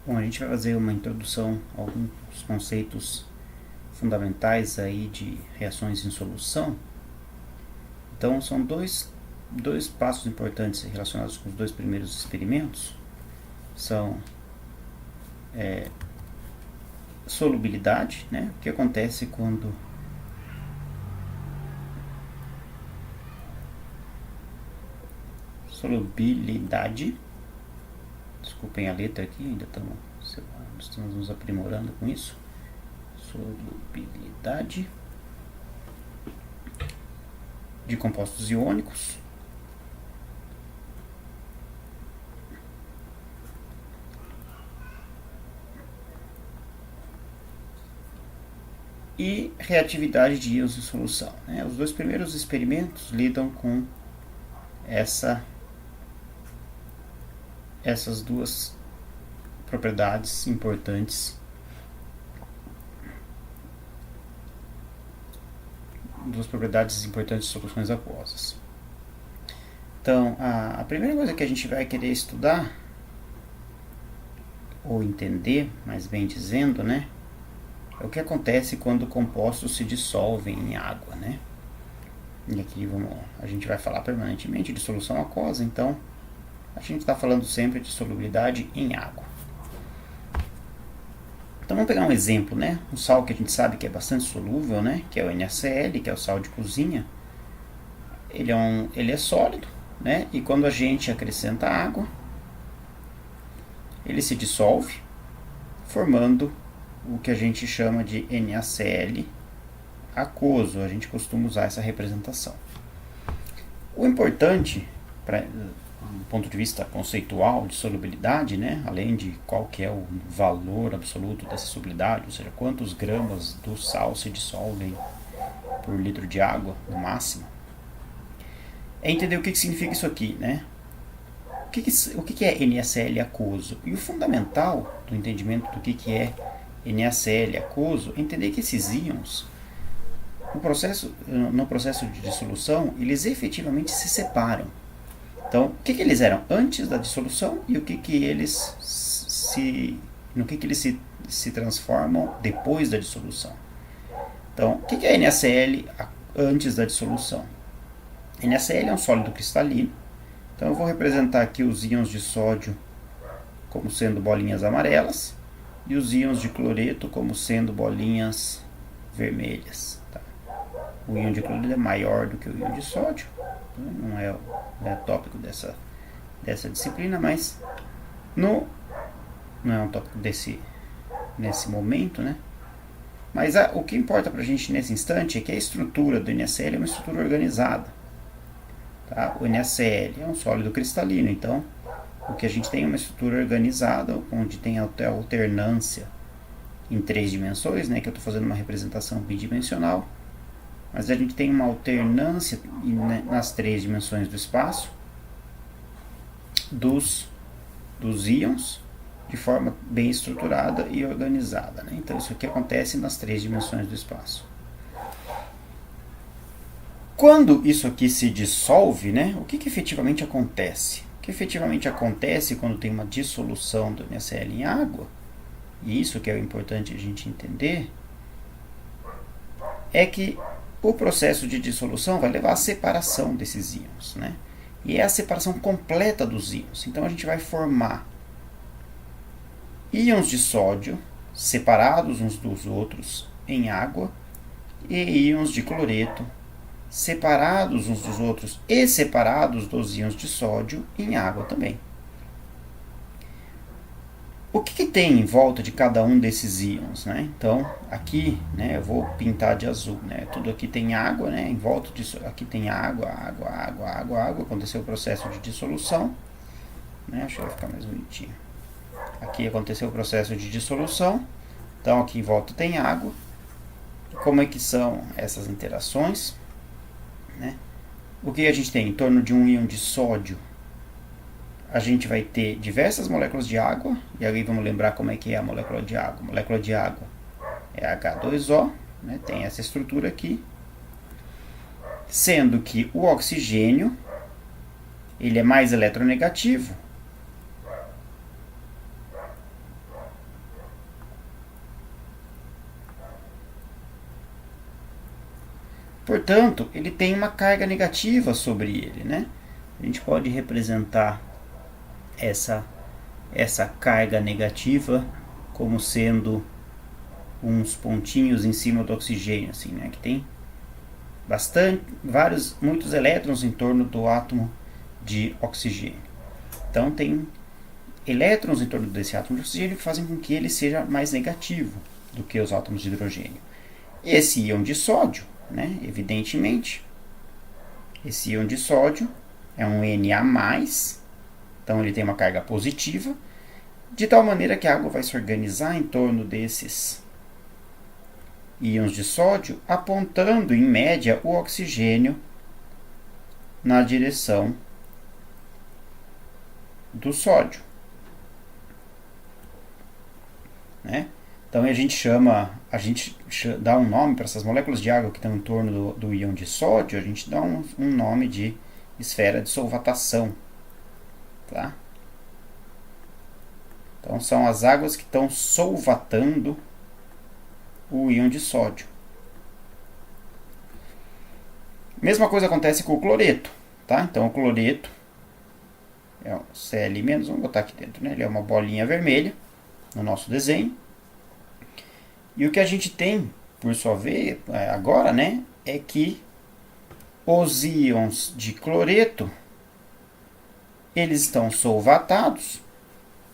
Bom, a gente vai fazer uma introdução a alguns conceitos fundamentais aí de reações em solução. Então, são dois passos importantes relacionados com os dois primeiros experimentos. São solubilidade, né? O que acontece quando solubilidade, desculpem a letra aqui, ainda estamos nos aprimorando com isso. Solubilidade de compostos iônicos e reatividade de íons em solução, né? Os dois primeiros experimentos lidam com essas duas propriedades importantes, de soluções aquosas. Então, a primeira coisa que a gente vai querer estudar, ou entender, mais bem dizendo, né, é o que acontece quando compostos se dissolvem em água, né? E aqui a gente vai falar permanentemente de solução aquosa, então a gente está falando sempre de solubilidade em água. Então vamos pegar um exemplo, né? Um sal que a gente sabe que é bastante solúvel, né? Que é o NaCl, que é o sal de cozinha. Ele é sólido, né? E quando a gente acrescenta água, ele se dissolve, formando o que a gente chama de NaCl aquoso. A gente costuma usar essa representação. O importante, do ponto de vista conceitual de solubilidade, né, além de qual que é o valor absoluto dessa solubilidade, ou seja, quantos gramas do sal se dissolvem por litro de água, no máximo, é entender o que significa isso aqui, né? O que é NaCl aquoso? E o fundamental do entendimento do que é NaCl aquoso é entender que esses íons, no processo de dissolução, eles efetivamente se separam. Então, o que eles eram antes da dissolução e no que eles se transformam depois da dissolução. Então, o que é NaCl antes da dissolução? NaCl é um sólido cristalino. Então, eu vou representar aqui os íons de sódio como sendo bolinhas amarelas e os íons de cloreto como sendo bolinhas vermelhas. Tá? O íon de cloreto é maior do que o íon de sódio. Não é tópico dessa disciplina, mas não é um tópico nesse momento, né? Mas o que importa para a gente nesse instante é que a estrutura do NaCl é uma estrutura organizada. Tá? O NaCl é um sólido cristalino, então o que a gente tem é uma estrutura organizada, onde tem até alternância em 3 dimensões, né? Que eu estou fazendo uma representação bidimensional. Mas a gente tem uma alternância nas 3 dimensões do espaço dos íons de forma bem estruturada e organizada, né? Então isso aqui acontece nas 3 dimensões do espaço. Quando isso aqui se dissolve, né, o que efetivamente acontece? O que efetivamente acontece quando tem uma dissolução do NaCl em água, e isso que é o importante a gente entender, é que o processo de dissolução vai levar à separação desses íons, né? E é a separação completa dos íons. Então a gente vai formar íons de sódio separados uns dos outros em água e íons de cloreto separados uns dos outros e separados dos íons de sódio em água também. O que tem em volta de cada um desses íons, né? Então, aqui, né, eu vou pintar de azul, né? Tudo aqui tem água, né? Em volta disso, aqui tem água. Aconteceu o processo de dissolução, né? Acho que vai ficar mais bonitinho. Aqui aconteceu o processo de dissolução. Então, aqui em volta tem água. Como é que são essas interações, né? O que a gente tem em torno de um íon de sódio? A gente vai ter diversas moléculas de água, e aí vamos lembrar como é que é a molécula de água. A molécula de água é H2O, né, tem essa estrutura aqui, sendo que o oxigênio ele é mais eletronegativo Portanto, ele tem uma carga negativa sobre ele, né? A gente pode representar essa carga negativa como sendo uns pontinhos em cima do oxigênio, assim, né? Que tem muitos elétrons em torno do átomo de oxigênio. Então tem elétrons em torno desse átomo de oxigênio que fazem com que ele seja mais negativo do que os átomos de hidrogênio. E esse íon de sódio, né? Evidentemente, esse íon de sódio é um Na+, então ele tem uma carga positiva, de tal maneira que a água vai se organizar em torno desses íons de sódio, apontando em média o oxigênio na direção do sódio, né? Então a gente dá um nome para essas moléculas de água que estão em torno do íon de sódio, a gente dá um nome de esfera de solvatação, tá? Então são as águas que estão solvatando o íon de sódio. Mesma coisa acontece com o cloreto, tá? Então o cloreto é um Cl-, vamos botar aqui dentro, né? Ele é uma bolinha vermelha no nosso desenho. E o que a gente tem, por sua vez, agora, né, é que os íons de cloreto, eles estão solvatados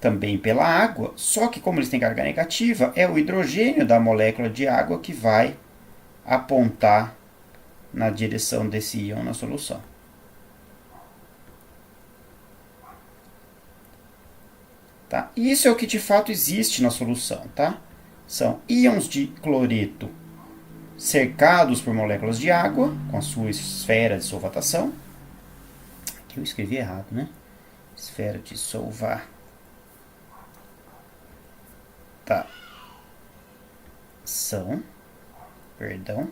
também pela água, só que como eles têm carga negativa, é o hidrogênio da molécula de água que vai apontar na direção desse íon na solução. Tá? Isso é o que de fato existe na solução, tá? São íons de cloreto cercados por moléculas de água, com a sua esfera de solvatação. Aqui eu escrevi errado, né? Esfera de solvatação. Perdão.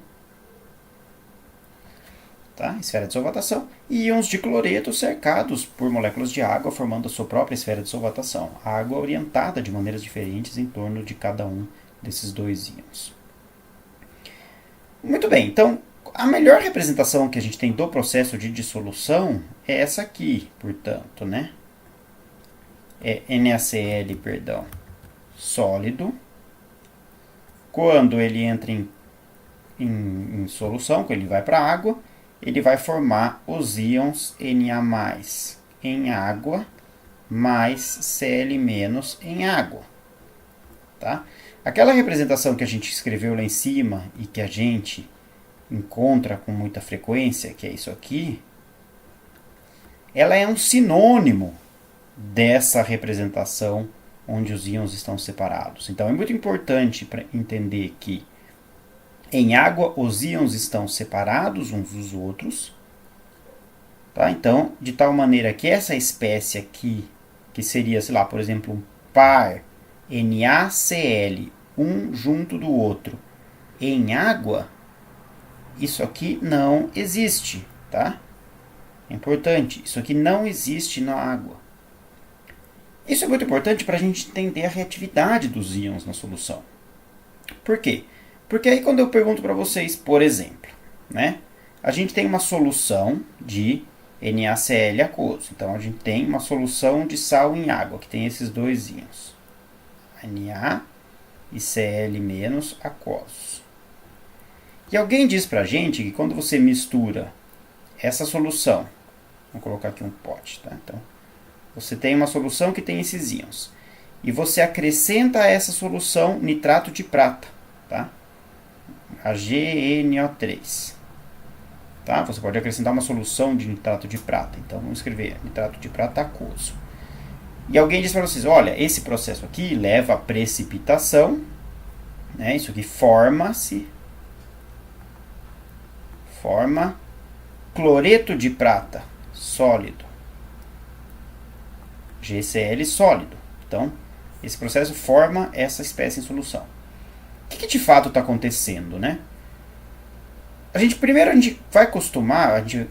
Tá? Esfera de solvatação. E íons de cloreto cercados por moléculas de água, formando a sua própria esfera de solvatação. A água orientada de maneiras diferentes em torno de cada um desses dois íons. Muito bem, então a melhor representação que a gente tem do processo de dissolução é essa aqui, portanto, né? É NaCl, sólido. Quando ele entra em solução, quando ele vai para a água, ele vai formar os íons Na+ em água mais Cl- em água. Tá? Aquela representação que a gente escreveu lá em cima e que a gente encontra com muita frequência, que é isso aqui, ela é um sinônimo dessa representação onde os íons estão separados. Então é muito importante para entender que em água os íons estão separados uns dos outros, tá? Então, de tal maneira que essa espécie aqui, que seria, sei lá, por exemplo, um par NaCl, um junto do outro, em água, isso aqui não existe, tá? É importante, isso aqui não existe na água. Isso é muito importante para a gente entender a reatividade dos íons na solução. Por quê? Porque aí quando eu pergunto para vocês, por exemplo, né, a gente tem uma solução de NaCl aquoso. Então a gente tem uma solução de sal em água, que tem esses dois íons. Na e Cl- aquosos. E alguém diz pra gente que quando você mistura essa solução, vamos colocar aqui um pote, tá? Então, você tem uma solução que tem esses íons. E você acrescenta a essa solução nitrato de prata, tá? HNO3. Tá? Você pode acrescentar uma solução de nitrato de prata. Então, vamos escrever nitrato de prata aquoso. E alguém diz para vocês, olha, esse processo aqui leva a precipitação, né? Isso aqui forma cloreto de prata sólido, GCl sólido. Então, esse processo forma essa espécie em solução. O que de fato está acontecendo, né? Primeiro a gente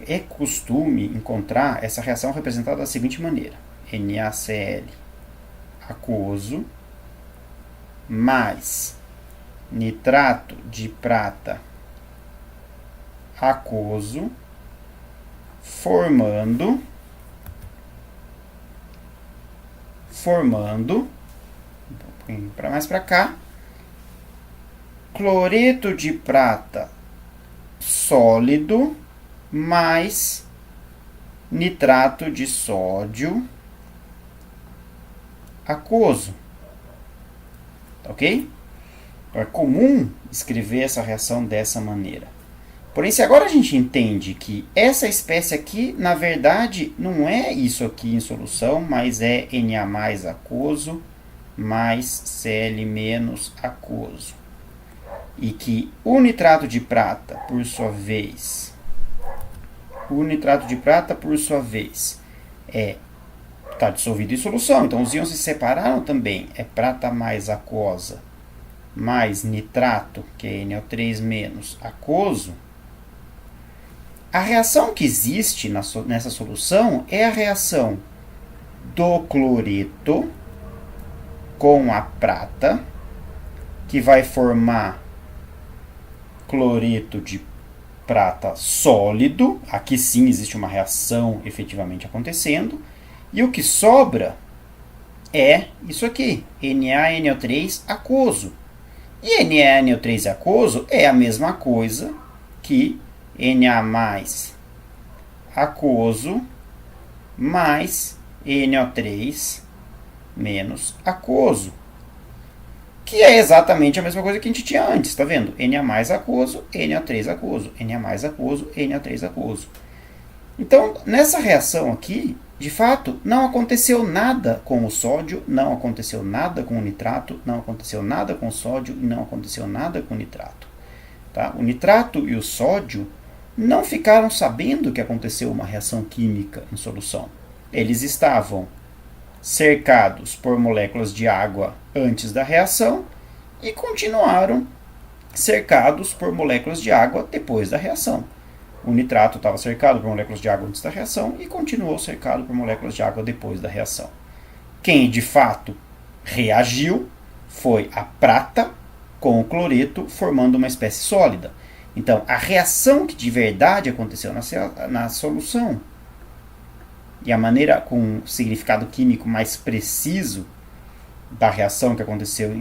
é costume encontrar essa reação representada da seguinte maneira: NaCl aquoso mais nitrato de prata aquoso, formando um pouquinho para mais para cá, cloreto de prata sólido mais nitrato de sódio aquoso. Ok? É comum escrever essa reação dessa maneira. Porém, se agora a gente entende que essa espécie aqui, na verdade, não é isso aqui em solução, mas é Na aquoso mais Cl- aquoso. E que o nitrato de prata, por sua vez, está dissolvido em solução. Então, os íons se separaram também. É prata mais aquosa mais nitrato, que é NO3- aquoso. A reação que existe nessa solução é a reação do cloreto com a prata, que vai formar cloreto de prata sólido. Aqui sim existe uma reação efetivamente acontecendo. E o que sobra é isso aqui, NaNO3 aquoso. E NaNO3 aquoso é a mesma coisa que Na aquoso mais NO3 menos aquoso, que é exatamente a mesma coisa que a gente tinha antes, tá vendo? Na aquoso, NO3 aquoso, Na aquoso, NO3 aquoso. Então, nessa reação aqui, de fato, não aconteceu nada com o sódio, não aconteceu nada com o nitrato, não aconteceu nada com o sódio e não aconteceu nada com o nitrato. Tá? O nitrato e o sódio não ficaram sabendo que aconteceu uma reação química em solução. Eles estavam cercados por moléculas de água antes da reação e continuaram cercados por moléculas de água depois da reação. O nitrato estava cercado por moléculas de água antes da reação e continuou cercado por moléculas de água depois da reação. Quem de fato reagiu foi a prata com o cloreto, formando uma espécie sólida. Então, a reação que de verdade aconteceu na solução, e a maneira com o significado químico mais preciso da reação que aconteceu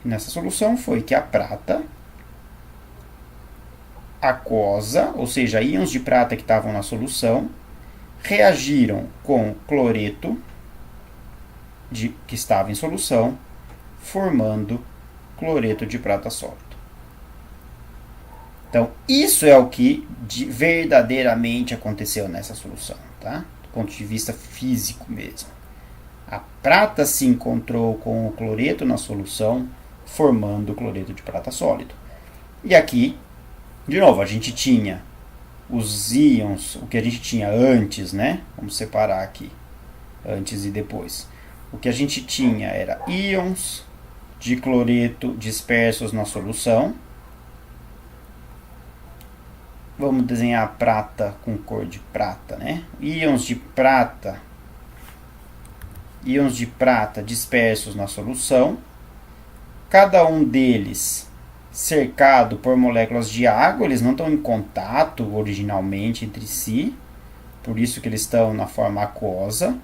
nessa solução, foi que a prata aquosa, ou seja, íons de prata que estavam na solução, reagiram com cloreto que estava em solução, formando cloreto de prata sólido. Então, isso é o que verdadeiramente aconteceu nessa solução, tá? Do ponto de vista físico mesmo. A prata se encontrou com o cloreto na solução, formando o cloreto de prata sólido. E aqui, de novo, a gente tinha os íons, o que a gente tinha antes, né? Vamos separar aqui, antes e depois. O que a gente tinha era íons de cloreto dispersos na solução. Vamos desenhar a prata com cor de prata, né? Íons de prata dispersos na solução. Cada um deles cercado por moléculas de água, eles não estão em contato originalmente entre si, por isso que eles estão na forma aquosa.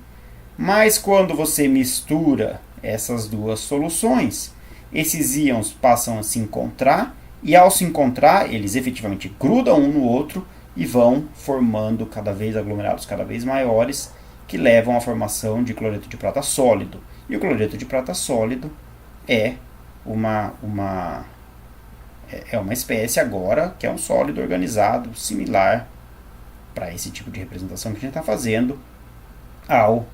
Mas quando você mistura essas duas soluções, esses íons passam a se encontrar, e ao se encontrar, eles efetivamente grudam um no outro e vão formando cada vez aglomerados cada vez maiores, que levam à formação de cloreto de prata sólido. E o cloreto de prata sólido é uma espécie agora que é um sólido organizado similar, para esse tipo de representação que a gente está fazendo, ao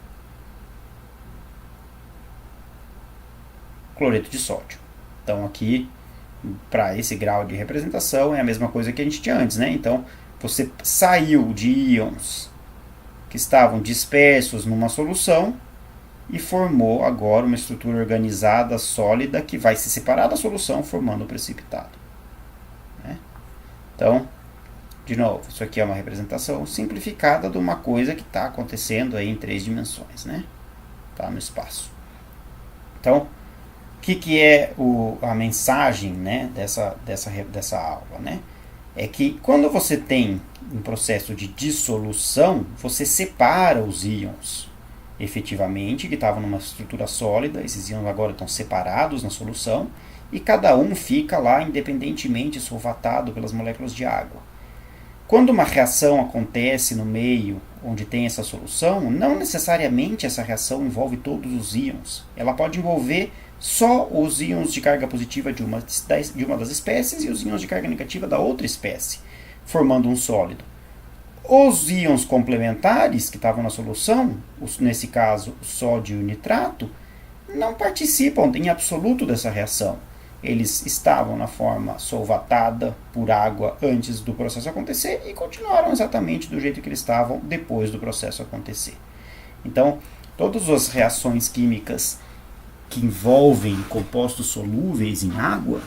cloreto de sódio. Então aqui, para esse grau de representação, é a mesma coisa que a gente tinha antes, né? Então você saiu de íons que estavam dispersos numa solução e formou agora uma estrutura organizada, sólida, que vai se separar da solução formando o precipitado. Né? Então, de novo, isso aqui é uma representação simplificada de uma coisa que está acontecendo aí em 3 dimensões, né? Tá no espaço. Então, o que é a mensagem, né, dessa aula, né? é que quando você tem um processo de dissolução, você separa os íons efetivamente, que estavam numa estrutura sólida, esses íons agora estão separados na solução, e cada um fica lá independentemente solvatado pelas moléculas de água. Quando uma reação acontece no meio onde tem essa solução, não necessariamente essa reação envolve todos os íons. Ela pode envolver só os íons de carga positiva de uma das espécies e os íons de carga negativa da outra espécie, formando um sólido. Os íons complementares que estavam na solução, nesse caso o sódio e o nitrato, não participam em absoluto dessa reação. Eles estavam na forma solvatada por água antes do processo acontecer e continuaram exatamente do jeito que eles estavam depois do processo acontecer. Então, todas as reações químicas que envolvem compostos solúveis em água,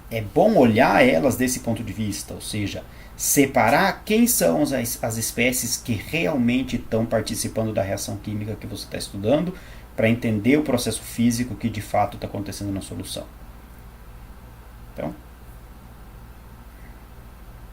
é bom olhar elas desse ponto de vista, ou seja, separar quem são as espécies que realmente estão participando da reação química que você está estudando, para entender o processo físico que de fato está acontecendo na solução. Então,